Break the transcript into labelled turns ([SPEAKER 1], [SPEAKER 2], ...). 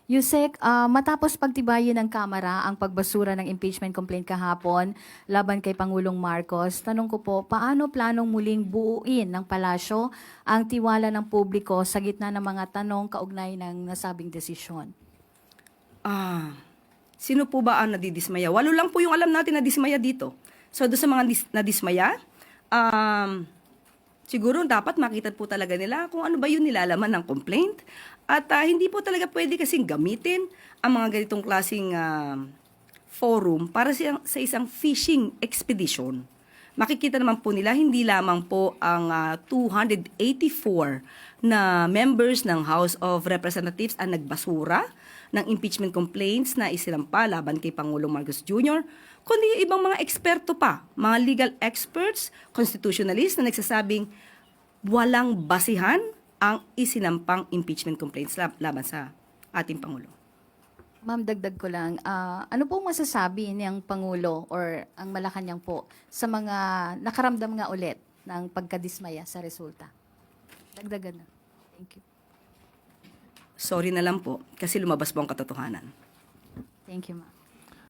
[SPEAKER 1] Yusek, matapos pagtibayin ng Kamara ang pagbasura ng impeachment complaint kahapon laban kay Pangulong Marcos, tanong ko po, paano planong muling buuin ng palasyo ang tiwala ng publiko sa gitna ng mga tanong kaugnay ng nasabing desisyon?
[SPEAKER 2] Ah, sino po ba ang nadidismaya? Walo lang po yung alam natin na dismaya dito. So, doon sa mga nadismaya, siguro dapat makita po talaga nila kung ano ba yung nilalaman ng complaint. At hindi po talaga pwede kasing gamitin ang mga ganitong klaseng forum para sa isang fishing expedition. Makikita naman po nila, hindi lamang po ang 284 na members ng House of Representatives ang nagbasura ng impeachment complaints na isinampa laban kay Pangulong Marcos Jr., kundi yung ibang mga eksperto pa, mga legal experts, constitutionalists na nagsasabing walang basihan ang isinampang impeachment complaints laban sa ating Pangulo.
[SPEAKER 1] Ma'am, dagdag ko lang, ano pong masasabi niyang Pangulo or ang Malacanang po sa mga nakaramdam nga ulit ng pagkadismaya sa resulta? Dagdagan na. Thank you.
[SPEAKER 2] Sorry na lang po kasi lumabas po ang katotohanan.
[SPEAKER 1] Thank you, ma'am.